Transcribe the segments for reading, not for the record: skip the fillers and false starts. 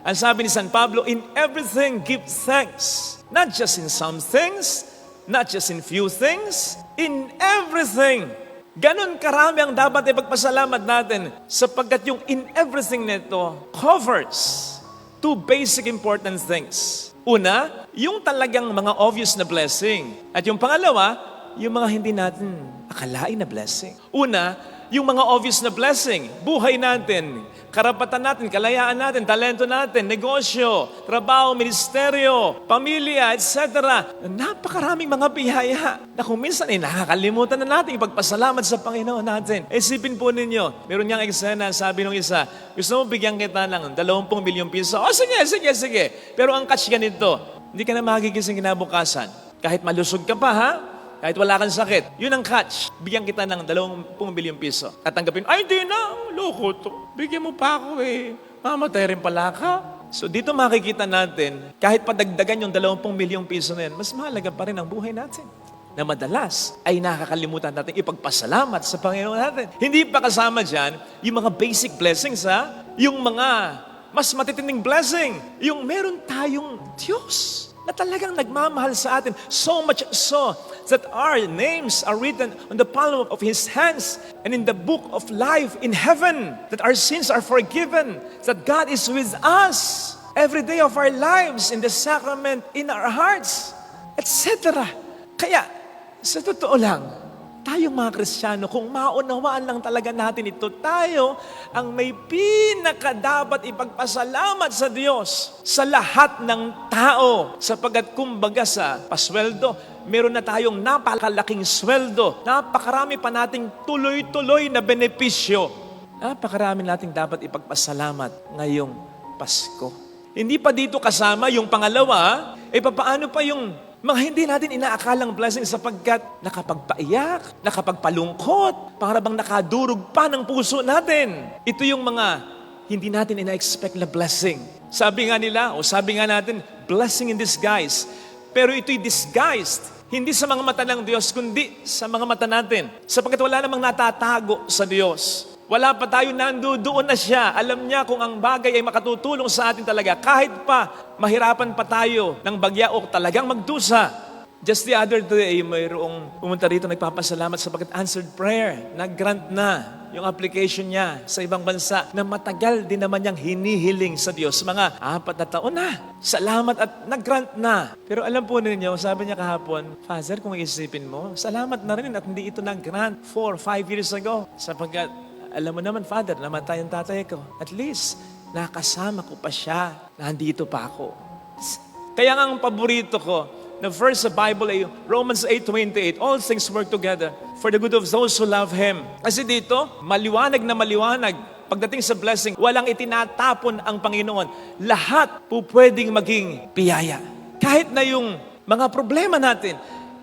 Ang sabi ni San Pablo, in everything give thanks. Not just in some things, not just in few things, in everything. Ganon karami ang dapat ipagpasalamat natin sapagkat yung in everything nito covers two basic important things. Una, yung talagang mga obvious na blessing. At yung pangalawa, yung mga hindi natin akalain na blessing. Una, yung mga obvious na blessing, buhay natin, karapatan natin, kalayaan natin, talento natin, negosyo, trabaho, ministeryo, pamilya, etc. Napakaraming mga biyaya na kung minsan nakakalimutan na natin ipagpasalamat sa Panginoon natin. Isipin po ninyo, meron niyang eksena, sabi nung isa, gusto mo bigyan kita ng 20 milyong piso? O sige. Pero ang catch ganito, hindi ka na magigising kinabukasan. Kahit malusog ka pa, ha? Kahit wala kang sakit. Yun ang catch. Bigyan kita ng 20 milyong piso. Tatanggapin, ay di na, loko to. Bigyan mo pa ako mamatay rin pala ka. So dito makikita natin, kahit padagdagan yung 20 milyong piso na yan, mas mahalaga pa rin ang buhay natin. Na madalas ay nakakalimutan natin ipagpasalamat sa Panginoon natin. Hindi pa kasama dyan yung mga basic blessings, ha? Yung mga mas matitinding blessing. Yung meron tayong Diyos na talagang nagmamahal sa atin. So much so that our names are written on the palm of His hands and in the book of life in heaven. That our sins are forgiven. That God is with us every day of our lives in the sacrament, in our hearts, etc. Kaya, sa totoo lang, tayong mga Kristiyano, kung maunawaan lang talaga natin ito, tayo ang may pinakadapat ipagpasalamat sa Diyos sa lahat ng tao. Sapagkat kumbaga sa pasweldo, meron na tayong napakalaking sweldo. Napakarami pa nating tuloy-tuloy na benepisyo. Napakarami nating dapat ipagpasalamat ngayong Pasko. Hindi pa dito kasama yung pangalawa, paano pa yung mga hindi natin inaakalang blessing sapagkat nakapagpaiyak, nakapagpalungkot, para bang nakadurog pa ng puso natin. Ito yung mga hindi natin ina-expect na blessing. Sabi nga natin, blessing in disguise. Pero ito'y disguised, hindi sa mga mata ng Diyos, kundi sa mga mata natin. Sapagkat wala namang natatago sa Diyos. Wala pa tayo nandoon na siya. Alam niya kung ang bagay ay makatutulong sa atin talaga. Kahit pa mahirapan pa tayo ng bagya o talagang magdusa. Just the other day, mayroong pumunta rito nagpapasalamat sapagkat answered prayer. Nag-grant na yung application niya sa ibang bansa na matagal din naman niyang hinihiling sa Diyos. Mga 4 na taon na. Salamat at nag-grant na. Pero alam po ninyo, sabi niya kahapon, Father, kung isipin mo, salamat na rin at hindi ito nag-grant 4-5 years ago. Sapagkat alam mo naman, Father, namatay ang tatay ko. At least, nakasama ko pa siya. Nandito pa ako. Kaya nga ang paborito ko, na verse sa Bible ay Romans 8:28, all things work together for the good of those who love Him. Kasi dito, maliwanag na maliwanag. Pagdating sa blessing, walang itinatapon ang Panginoon. Lahat po pwedeng maging biyaya. Kahit na yung mga problema natin.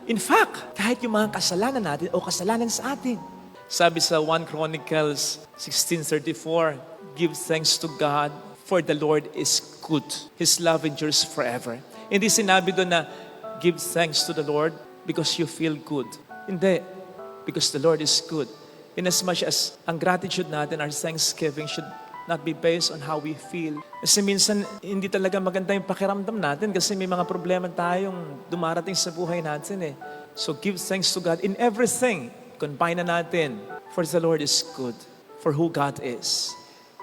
In fact, kahit yung mga kasalanan natin o kasalanan sa atin. Sabi sa 1 Chronicles 16:34, give thanks to God for the Lord is good. His love endures forever. Hindi sinabi doon na give thanks to the Lord because you feel good. Hindi. Because the Lord is good. Inasmuch as ang gratitude natin, our thanksgiving should not be based on how we feel. Kasi minsan, hindi talaga maganda yung pakiramdam natin kasi may mga problema tayong dumarating sa buhay natin. So give thanks to God in everything. Combine na natin. For the Lord is good. For who God is.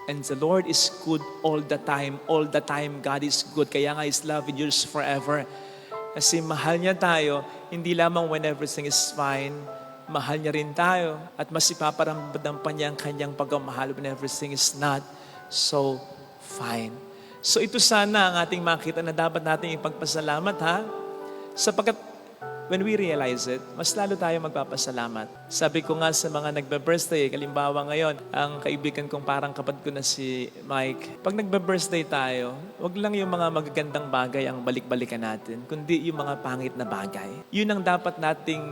And the Lord is good all the time. All the time, God is good. Kaya nga His love endures forever. Kasi mahal niya tayo, hindi lamang when everything is fine, mahal niya rin tayo at mas ipaparamdam pa niya ang kanyang pagmamahal when everything is not so fine. So ito sana ang ating makita na dapat nating ipagpasalamat, ha? Sapagkat when we realize it, mas lalo tayo magpapasalamat. Sabi ko nga sa mga nagbe-birthday, kalimbawa ngayon, ang kaibigan kong parang kapatid ko na si Mike, pag nagbe-birthday tayo, wag lang yung mga magagandang bagay ang balik-balikan natin, kundi yung mga pangit na bagay. Yun ang dapat nating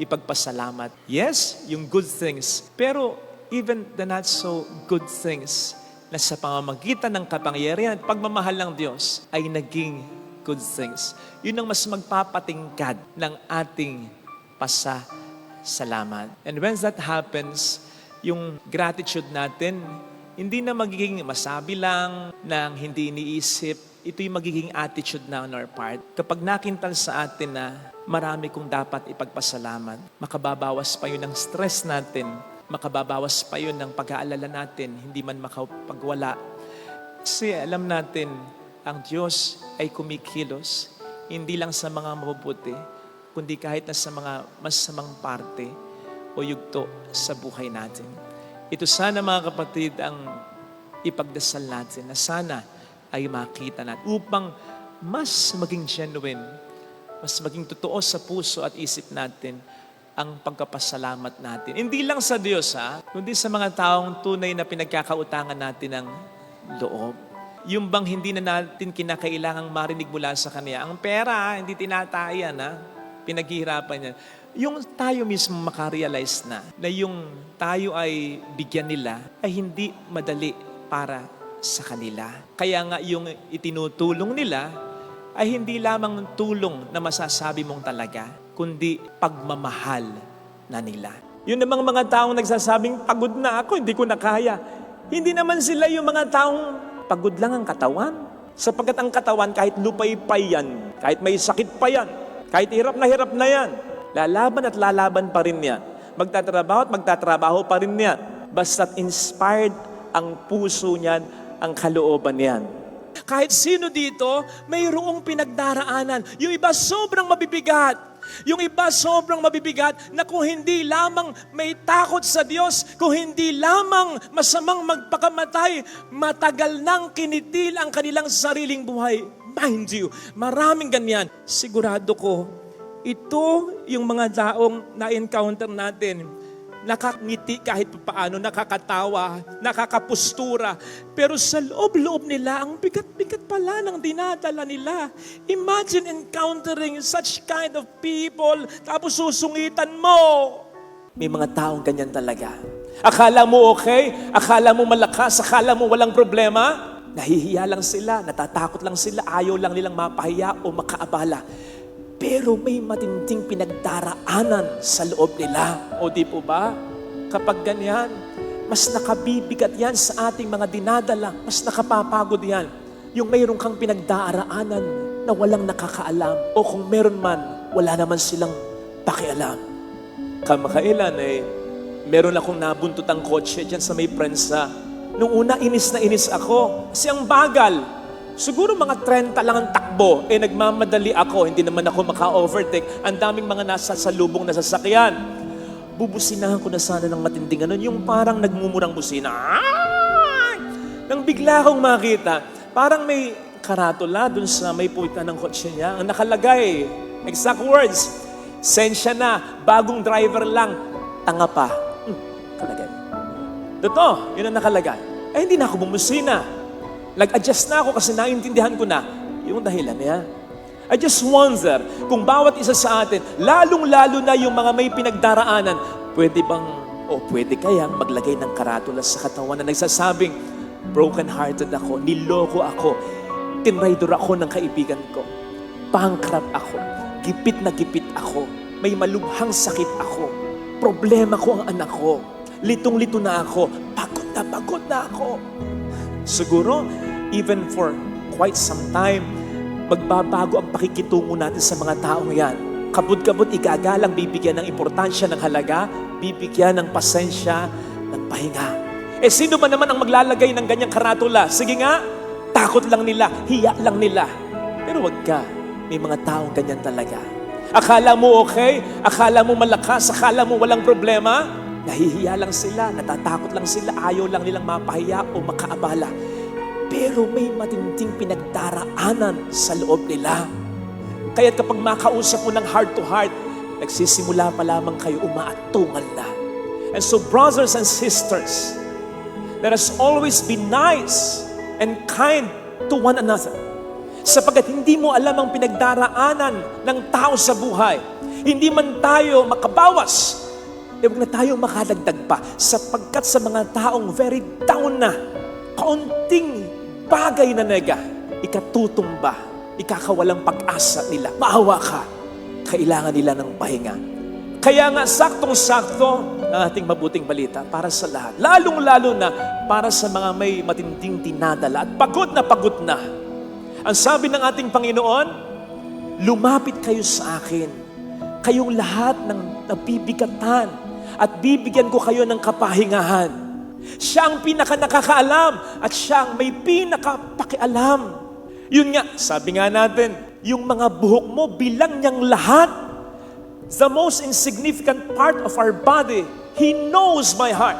ipagpasalamat. Yes, yung good things, pero even the not so good things na sa pamamagitan ng kapangyarihan at pagmamahal ng Diyos ay naging good things. Yun ang mas magpapatingkad ng ating pasasalamat. And when that happens, yung gratitude natin, Hindi na magiging masabi lang ng hindi iniisip. Ito yung magiging attitude na on our part. Kapag nakintal sa atin na marami kong dapat ipagpasalamat, makababawas pa yun ng stress natin, makababawas pa yun ng pag-aalala natin, hindi man makapagwala. Kasi alam natin, ang Diyos ay kumikilos, hindi lang sa mga mabubuti, kundi kahit na sa mga masamang parte o yugto sa buhay natin. Ito sana mga kapatid ang ipagdasal natin na sana ay makita natin upang mas maging genuine, mas maging totoo sa puso at isip natin ang pagkapasalamat natin. Hindi lang sa Diyos kundi sa mga taong tunay na pinagkakautangan natin ng loob. Yung bang hindi na natin kinakailangang marinig mula sa Kanya. Ang pera, hindi tinatayan pinaghihirapan niya. Yung tayo mismo makarealize na yung tayo ay bigyan nila ay hindi madali para sa kanila. Kaya nga yung itinutulong nila ay hindi lamang tulong na masasabi mong talaga, kundi pagmamahal na nila. Yun namang mga taong nagsasabing, pagod na ako, hindi ko na kaya. Hindi naman sila yung mga taong pagod lang ang katawan. Sapagkat ang katawan, kahit lupay-pay yan, kahit may sakit pa yan, kahit hirap na yan, lalaban at lalaban pa rin yan. Magtatrabaho at magtatrabaho pa rin yan. Basta't inspired ang puso niyan, ang kalooban niyan. Kahit sino dito, mayroong pinagdaraanan. Yung iba sobrang mabibigat. Yung iba sobrang mabibigat na kung hindi lamang may takot sa Diyos, kung hindi lamang masamang magpakamatay, matagal nang kinitil ang kanilang sariling buhay. Mind you, maraming ganyan. Sigurado ko, ito yung mga taong na-encounter natin. Nakangiti kahit paano, nakakatawa, nakakapustura. Pero sa loob-loob nila, ang bigat-bigat pala ng dinadala nila. Imagine encountering such kind of people, tapos susungitan mo. May mga taong ganyan talaga. Akala mo okay, akala mo malakas, akala mo walang problema. Nahihiya lang sila, natatakot lang sila, ayaw lang nilang mapahiya o makaabala. Pero may matinding pinagdaraanan sa loob nila. O di po ba? Kapag ganyan, mas nakabibigat yan sa ating mga dinadala. Mas nakapapagod yan. Yung mayroon kang pinagdaraanan na walang nakakaalam. O kung meron man, wala naman silang pakialam. Kamakailan meron akong nabuntot ang kotse dyan sa may prensa. Nung una, inis na inis ako. Kasi ang bagal. Siguro mga 30 lang ang takbo, nagmamadali ako, hindi naman ako maka-overtake. Ang daming mga nasa salubong na sasakyan. Bubusinahan ko na sana ng matinding yung parang nagmumurang busina. Nang bigla akong makita, parang may karatula dun sa may puwitan ng kotse niya. Ang nakalagay, exact words, sensya na, bagong driver lang, tanga pa. Kalagay. Totoo, yun ang nakalagay. Hindi na ako bumusina. Nag-adjust na ako kasi naintindihan ko na yung dahilan niya. I just wonder kung bawat isa sa atin, lalong-lalo na yung mga may pinagdaraanan, pwede bang o pwede kayang maglagay ng karatula sa katawan na nagsasabing, broken-hearted ako, niloko ako, tinraidor ako ng kaibigan ko, bankrupt ako, gipit na gipit ako, may malubhang sakit ako, problema ko ang anak ko, litong-lito na ako, pagod na ako. Siguro, even for quite some time, magbabago ang pakikitungo natin sa mga taong yan. Kabud-kabud igagalang, bibigyan ng importansya ng halaga, bibigyan ng pasensya, ng pahinga. Sino ba naman ang maglalagay ng ganyang karatula? Sige nga, takot lang nila, hiya lang nila. Pero wag ka, may mga taong ganyan talaga. Akala mo okay, akala mo malakas, akala mo walang problema, nahihiya lang sila, natatakot lang sila, ayaw lang nilang mapahiya o makaabala. Pero may matinding pinagdaraanan sa loob nila. Kaya kapag makausap mo ng heart to heart, nagsisimula pa lamang kayo umaatungal na. And so brothers and sisters, let us always be nice and kind to one another. Sapagkat hindi mo alam ang pinagdaraanan ng tao sa buhay. Hindi man tayo makabawas, huwag na tayo makadagdag pa sapagkat sa mga taong very down na, kaunting bagay na nega, ikatutumba, ikakawalang pag-asa nila. Maawa ka, kailangan nila ng pahinga. Kaya nga, saktong-sakto ang ating mabuting balita para sa lahat. Lalong-lalo na para sa mga may matinding dinadala at pagod na. Ang sabi ng ating Panginoon, lumapit kayo sa akin, kayong lahat ng nabibigatan, at bibigyan ko kayo ng kapahingahan. Siya ang pinaka-nakakaalam at siya ang may pinaka-pakialam. Yun nga, sabi nga natin, yung mga buhok mo, bilang niyang lahat. The most insignificant part of our body, He knows my heart.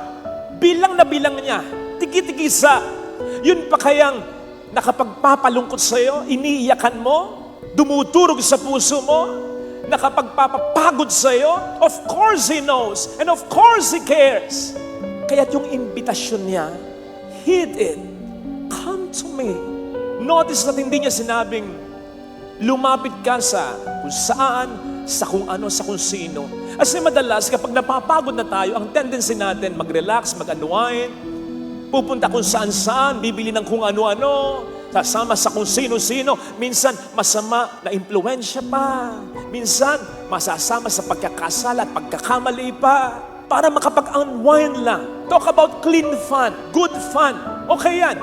Bilang na bilang niya, tiki-tikisa. Yun pa kayang nakapagpapalungkot sa iyo, iniiyakan mo, dumuturog sa puso mo, nakapagpapapagod sa iyo. Of course He knows, and of course He cares. Kaya't yung imbitasyon niya, heed it, come to me. Notice na hindi niya sinabing, lumapit ka sa kung saan, sa kung ano, sa kung sino. Kasi madalas, kapag napapagod na tayo, ang tendency natin mag-relax, mag-unwind, pupunta kung saan-saan, bibili ng kung ano-ano, sasama sa kung sino-sino. Minsan, masama na impluensya pa. Minsan, masasama sa pagkakasala at pagkakamali pa. Para makapag-unwind lang. Talk about clean fun, good fun. Okay yan.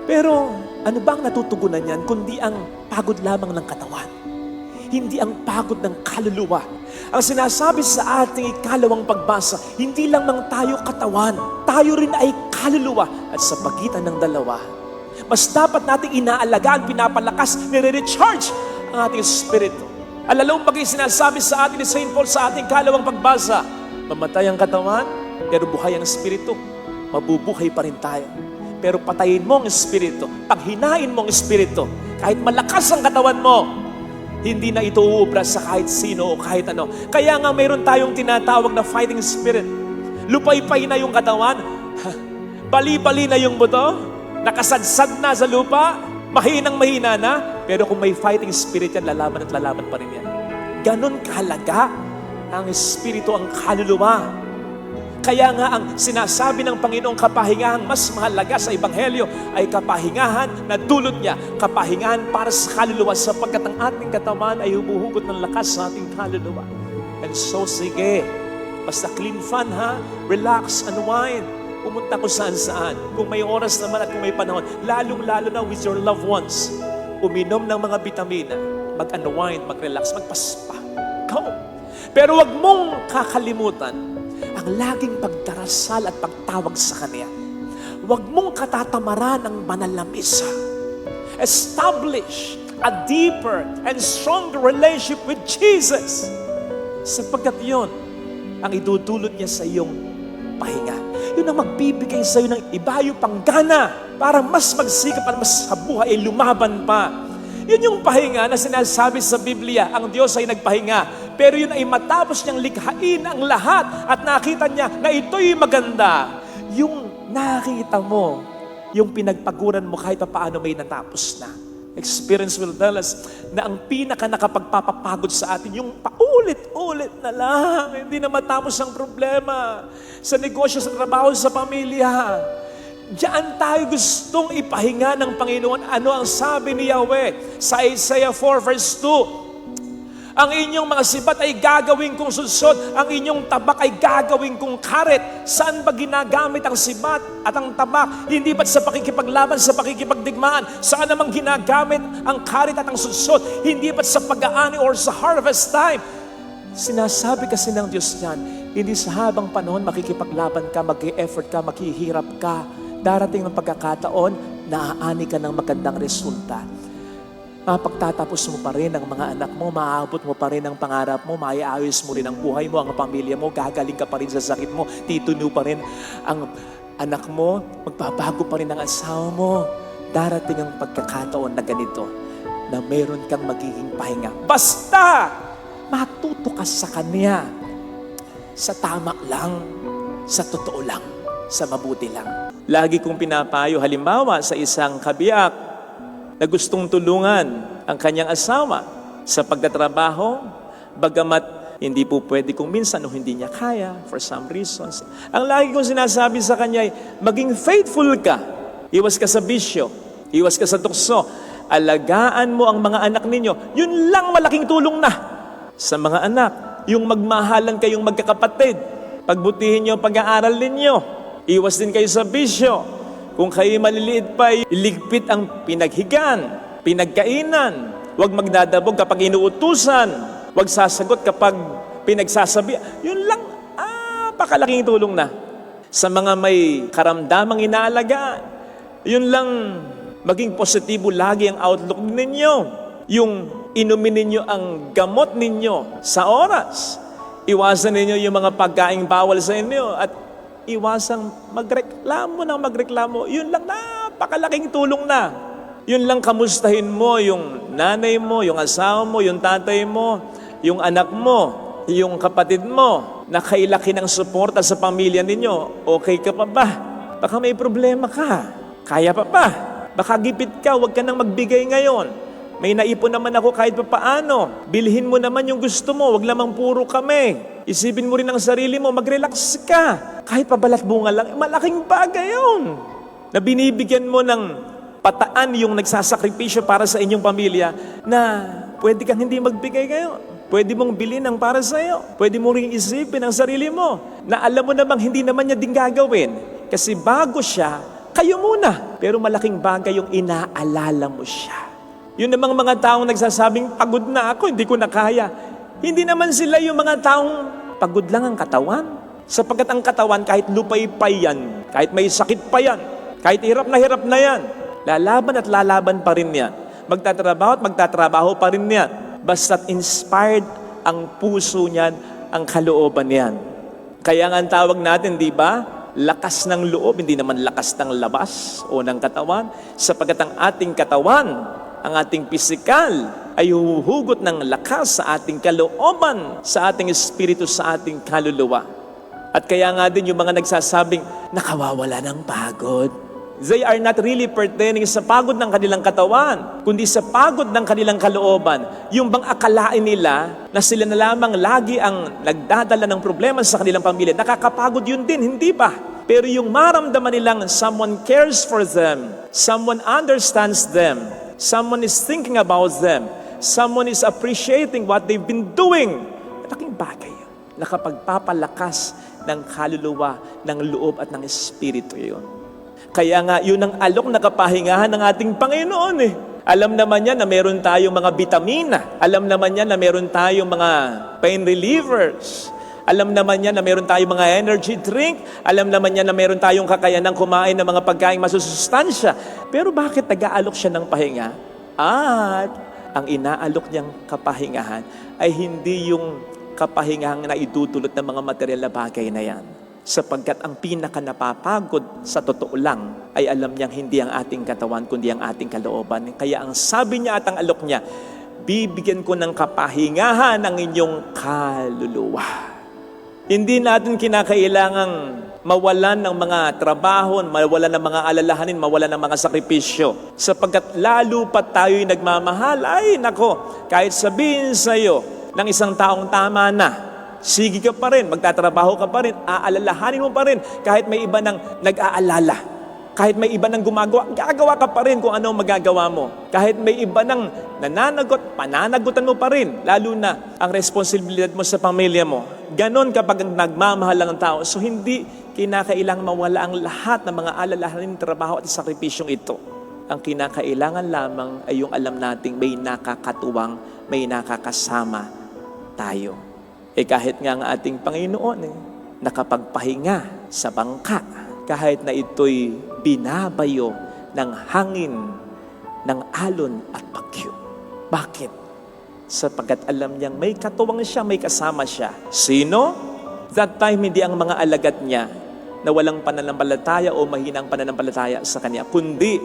Pero, ano bang natutugunan yan, kundi ang pagod lamang ng katawan? Hindi ang pagod ng kaluluwa. Ang sinasabi sa ating ikalawang pagbasa, hindi lang tayo katawan, tayo rin ay kaluluwa. At sa pagitan ng dalawa, mas dapat nating inaalagaan, pinapalakas, nire-recharge ang ating espiritu. Alalong bagay sinasabi sa atin ni St. Paul sa ating ikalawang pagbasa, mamatay ang katawan, pero buhay ang espiritu. Mabubuhay pa rin tayo. Pero patayin mo ang espiritu, paghinain mo ang espiritu, kahit malakas ang katawan mo, hindi na ito uubra sa kahit sino o kahit ano. Kaya nga mayroon tayong tinatawag na fighting spirit. Lupay-pay na yung katawan, bali-bali na yung buto, nakasadsad na sa lupa, mahinang-mahina na, pero kung may fighting spirit yan, lalaban at lalaban pa rin yan. Ganon kahalaga ang espiritu, ang kaluluwa. Kaya nga ang sinasabi ng Panginoong kapahingahan mas mahalaga sa Ebanghelyo ay kapahingahan na dulot niya, kapahingahan para sa kaluluwa sapagkat ang ating katawan ay humuhugot ng lakas sa ating kaluluwa. And so sige, basta clean fun ha, relax, unwind, pumunta kung saan-saan. Kung may oras naman at kung may panahon, lalong-lalo na with your loved ones, uminom ng mga bitamina, mag-unwind, mag-relax, magpaspa. Go! Pero wag mong kakalimutan ang laging pagdarasal at pagtawag sa Kanya. Huwag mong katatamaran ang banal na misa. Establish a deeper and stronger relationship with Jesus. Sapagkat yun ang idudulot niya sa iyong pahinga. Yun ang magbibigay sa iyo ng ibayo pang gana para mas magsikap at mas sa buhay ay lumaban pa. Yun yung pahinga na sinasabi sa Biblia, ang Diyos ay nagpahinga. Pero yun ay matapos niyang likhain ang lahat at nakita niya na ito'y maganda. Yung nakita mo, yung pinagpaguran mo kahit paano may natapos na. Experience will tell us na ang pinaka nakapagpapapagod sa atin, yung paulit-ulit na lang, hindi na matapos ang problema. Sa negosyo, sa trabaho, sa pamilya. Diyan tayo gustong ipahinga ng Panginoon. Ano ang sabi ni Yahweh sa Isaiah 4 verse 2? Ang inyong mga sibat ay gagawin kong sudsod, ang inyong tabak ay gagawin kong karet. Saan ba ginagamit ang sibat at ang tabak? Hindi ba't sa pakikipaglaban, sa pakikipagdigmaan? Saan namang ginagamit ang karet at ang sudsod? Hindi ba't sa pag-aani or sa harvest time? Sinasabi kasi ng Diyos yan, hindi sa habang panahon makikipaglaban ka, mag-e-effort ka, maghihirap ka. Darating ng pagkakataon, naaani ka ng magandang resulta. Mapagtatapos mo pa rin ang mga anak mo, maaabot mo pa rin ang pangarap mo, maiayos mo rin ang buhay mo, ang pamilya mo, gagaling ka pa rin sa sakit mo, tituno pa rin ang anak mo, magbabago pa rin ang asawa mo. Darating ang pagkakataon na ganito, na meron kang magiging pahinga. Basta matuto ka sa Kanya, sa tama lang, sa totoo lang, sa mabuti lang. Lagi kong pinapayo, halimbawa sa isang kabiyak na gustong tulungan ang kanyang asawa sa pagtatrabaho, bagamat hindi po pwede kung minsan o hindi niya kaya for some reasons. Ang lagi kong sinasabi sa kanya ay, maging faithful ka. Iwas ka sa bisyo, iwas ka sa tukso. Alagaan mo ang mga anak ninyo. Yun lang malaking tulong na sa mga anak. Yung magmahalan kayong magkakapatid. Pagbutihin niyo ang pag-aaral ninyo. Iwas din kayo sa bisyo. Kung kayo maliliit pa, iligpit ang pinaghigan, pinagkainan. Huwag magdadabog kapag inuutusan. Huwag sasagot kapag pinagsasabi. Yun lang, pakalaking tulong na. Sa mga may karamdamang inaalagaan, yun lang, maging positibo lagi ang outlook ninyo. Yung inumin ninyo ang gamot ninyo sa oras. Iwasan ninyo yung mga pagkaing bawal sa inyo at iwasang magreklamo. Yun lang, napakalaking tulong na. Yun lang, kamustahin mo yung nanay mo, yung asawa mo, yung tatay mo, yung anak mo, yung kapatid mo, na kailaki ng suporta sa pamilya ninyo. Okay ka pa ba? Baka may problema ka. Kaya pa ba? Baka gipit ka, huwag ka nang magbigay ngayon. May naipon naman ako kahit pa paano. Bilhin mo naman yung gusto mo, huwag lamang puro kami. Isipin mo rin ang sarili mo, mag-relax ka. Kahit pabalat bunga lang, malaking bagay yun. Na binibigyan mo ng pataan yung nagsasakripisyo para sa inyong pamilya na pwede kang hindi magbigay ngayon. Pwede mong bilhin ang para sa iyo. Pwede mo ring isipin ang sarili mo na alam mo namang hindi naman niya din gagawin. Kasi bago siya, kayo muna. Pero malaking bagay yung inaalala mo siya. Yun namang mga taong nagsasabing, pagod na ako, hindi ko na kaya. Hindi naman sila yung mga taong pagod lang ang katawan. Sapagkat ang katawan, kahit lupay-pay yan, kahit may sakit pa yan, kahit hirap na yan, lalaban at lalaban pa rin yan. Magtatrabaho at magtatrabaho pa rin yan. Basta't inspired ang puso niyan, ang kalooban niyan. Kaya nga ang tawag natin, di ba? Lakas ng loob, hindi naman lakas ng labas o ng katawan. Sapagkat ang ating katawan, ang ating pisikal, ay huhugot ng lakas sa ating kalooban, sa ating espiritu, sa ating kaluluwa. At kaya nga din yung mga nagsasabing, nakawawala ng pagod. They are not really pertaining sa pagod ng kanilang katawan, kundi sa pagod ng kanilang kalooban. Yung bang akalain nila na sila na lamang lagi ang nagdadala ng problema sa kanilang pamilya. Nakakapagod yun din, hindi ba? Pero yung maramdaman nilang someone cares for them, someone understands them, someone is thinking about them, someone is appreciating what they've been doing. Malaking bagay yun. Nakapagpapalakas ng kaluluwa, ng loob at ng espiritu yun. Kaya nga, yun ang alok na kapahingahan ng ating Panginoon eh. Alam naman niya na meron tayong mga vitamina. Alam naman niya na meron tayong mga pain relievers. Alam naman niya na meron tayong mga energy drink. Alam naman niya na meron tayong kakayanang kumain ng mga pagkain masusustansya. Pero bakit nag-aalok siya ng pahinga? At ang inaalok niyang kapahingahan ay hindi yung kapahingahang na idudulot ng mga material na bagay na yan. Sapagkat ang pinaka napapagod sa totoo lang ay alam niyang hindi ang ating katawan kundi ang ating kalooban. Kaya ang sabi niya at ang alok niya, bibigyan ko ng kapahingahan ang inyong kaluluwa. Hindi natin kinakailangang mawalan ng mga trabaho, mawalan ng mga alalahanin, mawalan ng mga sakripisyo. Sapagkat lalo pa tayo'y nagmamahal, ay nako, kahit sabihin sa'yo ng isang taong tama na, sige ka pa rin, magtatrabaho ka pa rin, aalalahanin mo pa rin, kahit may iba nang nag-aalala, kahit may iba nang gumagawa, gagawa ka pa rin kung ano magagawa mo. Kahit may iba nang nananagot, pananagutan mo pa rin, lalo na ang responsibilidad mo sa pamilya mo. Ganon kapag nagmamahal lang ang tao. So hindi kinakailangan mawala ang lahat ng mga alalahanin, trabaho at sakripisyong ito. Ang kinakailangan lamang ay yung alam nating may nakakatuwang, may nakakasama tayo. Kahit nga ang ating Panginoon, nakapagpahinga sa bangka, kahit na ito'y binabayo ng hangin, ng alon at bagyo. Bakit? Sapagkat alam niyang may katuwang siya, may kasama siya. Sino? That time, hindi ang mga alagad niya na walang pananampalataya o mahinang pananampalataya sa Kanya, kundi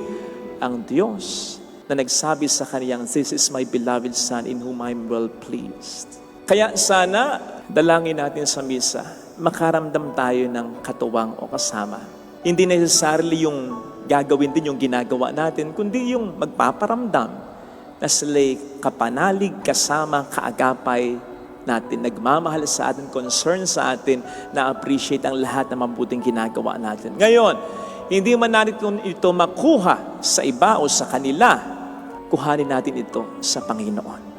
ang Diyos na nagsabi sa Kanyang, "This is my beloved Son in whom I am well pleased." Kaya sana, dalangin natin sa misa, makaramdam tayo ng katuwang o kasama. Hindi necessarily yung gagawin din yung ginagawa natin, kundi yung magpaparamdam na sila'y kapanalig, kasama, kaagapay natin, nagmamahal sa atin, concern sa atin, na-appreciate ang lahat ng mabuting ginagawa natin. Ngayon, hindi man natin ito makuha sa iba o sa kanila, kuhanin natin ito sa Panginoon.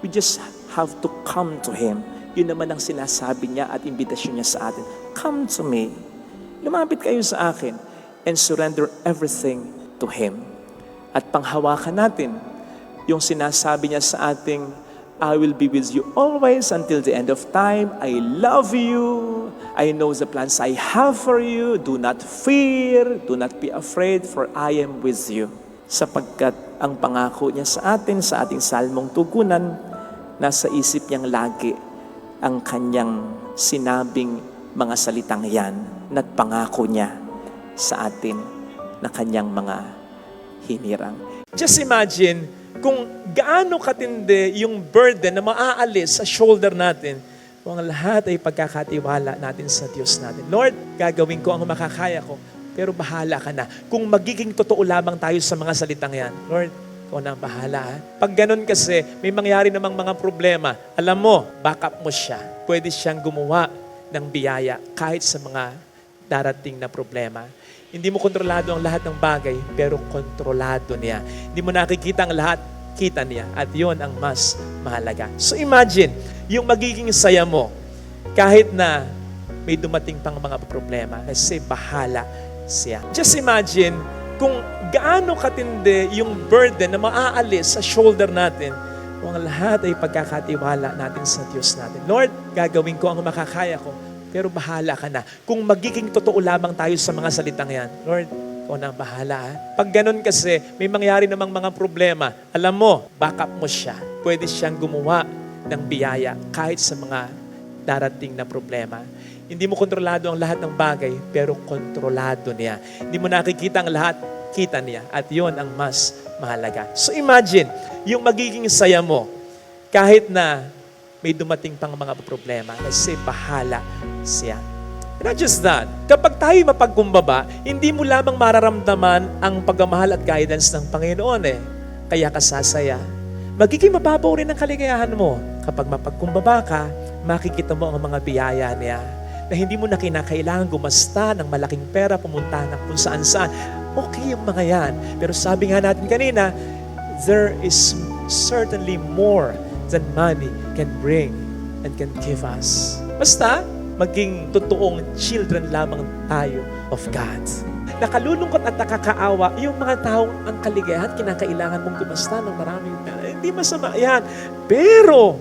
We just have to come to Him Yun naman ang sinasabi niya at imbitasyon niya sa atin. Come to me. Lumapit kayo sa akin and surrender everything to Him. At panghawakan natin yung sinasabi niya sa ating, I will be with you always until the end of time. I love you. I know the plans I have for you. Do not fear. Do not be afraid, for I am with you. Sapagkat ang pangako niya sa atin, sa ating salmong tugunan, nasa isip niyang lagi ang kanyang sinabing mga salitang yan na't pangako niya sa atin na kanyang mga hinirang. Just imagine kung gaano katindi yung burden na maaalis sa shoulder natin kung ang lahat ay pagkakatiwala natin sa Diyos natin. Lord, gagawin ko ang makakaya ko, pero bahala ka na. Kung magiging totoo lamang tayo sa mga salitang yan, Lord, ikaw na ang bahala. Ha? Pag ganun kasi, may mangyari namang mga problema. Alam mo, backup mo siya. Pwede siyang gumawa ng biyaya kahit sa mga darating na problema. Hindi mo kontrolado ang lahat ng bagay, pero kontrolado niya. Hindi mo nakikita ang lahat, kita niya. At yon ang mas mahalaga. So imagine, yung magiging saya mo, kahit na may dumating pang mga problema, kasi bahala siya. Just imagine, kung gaano katindi yung burden na maaalis sa shoulder natin, kung ang lahat ay pagkakatiwala natin sa Diyos natin. Lord, gagawin ko ang makakaya ko, pero bahala ka na. Kung magiging totoo lamang tayo sa mga salitang yan, Lord, ikaw na ang bahala. Ha? Pag ganun kasi, may mangyari namang mga problema. Alam mo, backup mo siya. Pwede siyang gumawa ng biyaya kahit sa mga darating na problema. Hindi mo kontrolado ang lahat ng bagay, pero kontrolado niya. Hindi mo nakikita ang lahat, kita niya. At yon ang mas mahalaga. So imagine, yung magiging saya mo, kahit na may dumating pang mga problema, kasi bahala siya. Not just that, kapag tayo mapagkumbaba, hindi mo lamang mararamdaman ang pagmamahal at guidance ng Panginoon Kaya ka sasaya. Magiging mababaw rin ang kaligayahan mo. Kapag mapagkumbaba ka, makikita mo ang mga biyaya niya na hindi mo na kinakailangan gumasta ng malaking pera, pumunta ng kung saan-saan. Okay yung mga yan. Pero sabi nga natin kanina, there is certainly more than money can bring and can give us. Basta, maging totoong children lamang tayo of God. Nakalulungkot at nakakaawa yung mga taong ang kaligayahan, kinakailangan mong gumasta ng maraming pera. Hindi masama yan. Pero,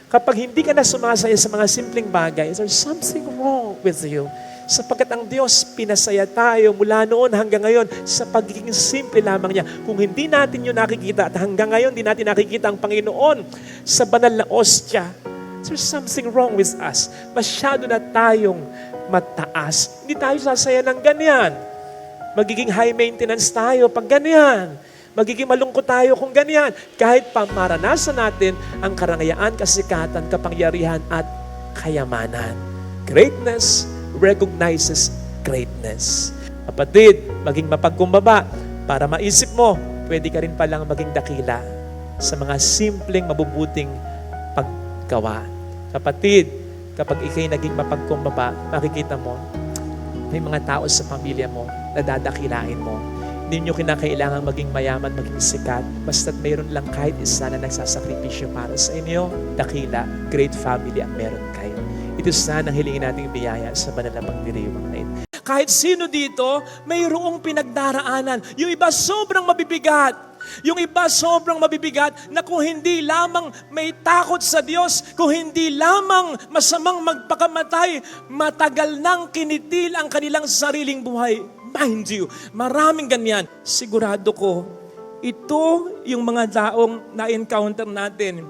kapag hindi ka na sumasaya sa mga simpleng bagay, there's something wrong with you. Sapagkat ang Diyos, pinasaya tayo mula noon hanggang ngayon sa pagiging simple lamang niya. Kung hindi natin yun nakikita at hanggang ngayon hindi natin nakikita ang Panginoon sa banal na ostya, there's something wrong with us. Masyado na tayong mataas. Hindi tayo sasaya ng ganyan. Magiging high maintenance tayo pag ganyan. Magiging malungkot tayo kung ganyan. Kahit pa maranasan natin ang karangayaan, kasikatan, kapangyarihan at kayamanan. Greatness recognizes greatness. Kapatid, maging mapagkumbaba para maisip mo, pwede ka rin palang maging dakila sa mga simpleng mabubuting paggawa. Kapatid, kapag ikay naging mapagkumbaba, makikita mo, may mga tao sa pamilya mo na dadakilain mo. Hindi nyo kinakailangan maging mayaman, maging sikat. Basta't mayroon lang kahit isa na nagsasakripisyo para sa inyo, dakila, great family ang meron kayo. Ito sana ang hilingin nating biyaya sa banal na pagdiriwang na ito. Kahit sino dito, mayroong pinagdaraanan. Yung iba sobrang mabibigat. Yung iba sobrang mabibigat na kung hindi lamang may takot sa Diyos, kung hindi lamang masamang magpakamatay, matagal nang kinitil ang kanilang sariling buhay. Mind you, maraming ganyan. Sigurado ko, ito yung mga taong na-encounter natin.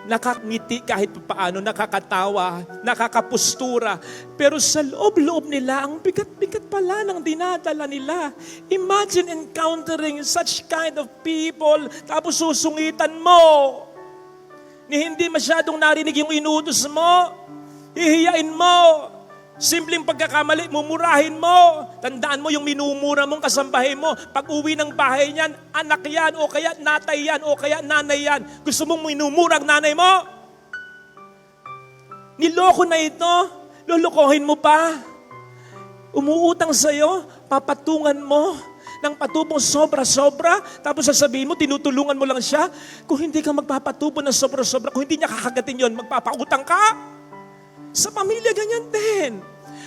Nakangiti kahit paano, nakakatawa, nakakapustura. Pero sa loob-loob nila, ang bigat-bigat pala ng dinadala nila. Imagine encountering such kind of people, tapos susungitan mo. Ni hindi masyadong narinig yung inutos mo. Hihiyain mo. Simpleng pagkakamali, mumurahin mo. Tandaan mo yung minumura mong kasambahay mo. Pag uwi ng bahay niyan, anak yan, o kaya natay yan, o kaya nanay yan. Gusto mong minumura ang nanay mo? Niloko na ito. Lulukohin mo pa. Umuutang sa'yo, papatungan mo ng patubong sobra-sobra, tapos sasabihin mo, tinutulungan mo lang siya. Kung hindi ka magpapatubo ng sobra-sobra, kung hindi niya kakagatin yon, magpapautang ka. Sa pamilya, ganyan din.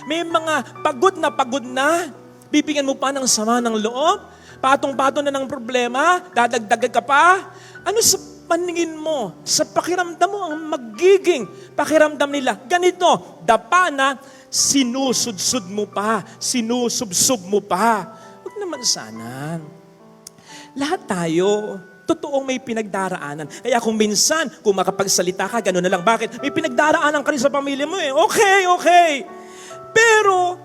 May mga pagod na, bibigyan mo pa ng sama ng loob, patong-patong na ng problema, dadagdag ka pa. Ano sa paningin mo, sa pakiramdam mo, ang magiging pakiramdam nila? Ganito, dapa na, sinusudsud mo pa, sinusubsob mo pa. Huwag naman sana. Lahat tayo, totoong may pinagdaraanan. Kaya kung minsan, kung makapagsalita ka, gano'n na lang. Bakit? May pinagdaraanan ka rin sa pamilya mo eh. Okay. Pero,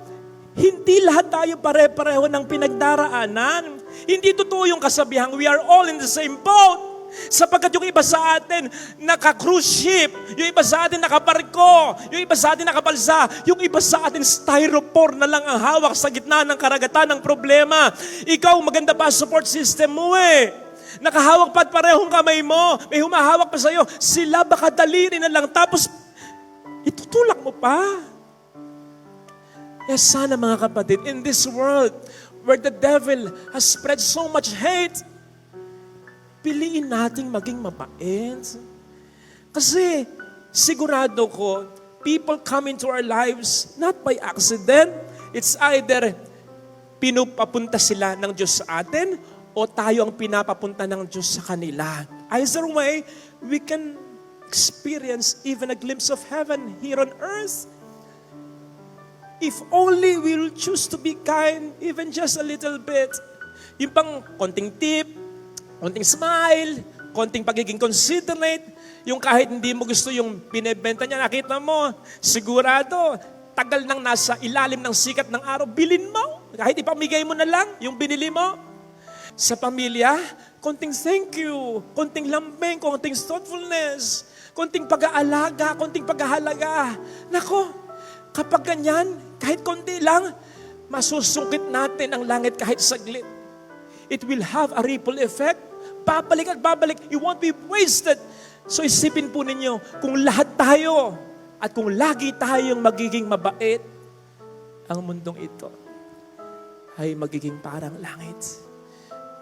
hindi lahat tayo pare-pareho ng pinagdaraanan. Hindi totoo yung kasabihang, we are all in the same boat. Sapagkat yung iba sa atin, naka-cruise ship. Yung iba sa atin, nakabarko. Yung iba sa atin, nakabalsa. Yung iba sa atin, styrofoam na lang ang hawak sa gitna ng karagatan ng problema. Ikaw, maganda pa support system mo eh. Nakahawak pa at parehong kamay mo. May humahawak pa sa'yo. Sila baka daliri na lang. Tapos, itutulak mo pa. Kaya sana mga kapatid, in this world where the devil has spread so much hate, piliin nating maging mabait. Kasi sigurado ko, people come into our lives not by accident. It's either pinupapunta sila ng Diyos sa atin o tayo ang pinapapunta ng Diyos sa kanila. Either way, we can experience even a glimpse of heaven here on earth. If only we'll choose to be kind, even just a little bit. Yung pang konting tip, konting smile, konting pagiging considerate, yung kahit hindi mo gusto yung binebenta niya, nakita mo, sigurado, tagal nang nasa ilalim ng sikat ng araw, bilin mo. Kahit ipamigay mo na lang yung binili mo. Sa pamilya, konting thank you, konting lambing, konting thoughtfulness, konting pag-aalaga, konting paghahalaga. Nako, kapag ganyan, kahit konti lang, masusungkit natin ang langit kahit saglit. It will have a ripple effect. Babalik at babalik. It won't be wasted. So isipin po ninyo, kung lahat tayo at kung lagi tayong magiging mabait, ang mundong ito ay magiging parang langit.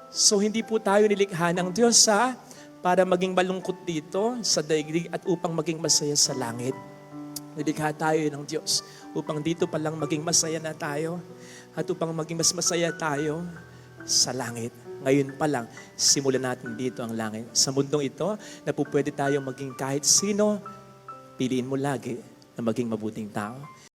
So hindi po tayo nilikha ng Diyos para maging malungkot dito sa daigdig at upang maging masaya sa langit. Nilikha tayo ng Diyos upang dito pa lang maging masaya na tayo at upang maging mas masaya tayo sa langit. Ngayon pa lang, simulan natin dito ang langit. Sa mundong ito, na po pwede tayong maging kahit sino, piliin mo lagi na maging mabuting tao.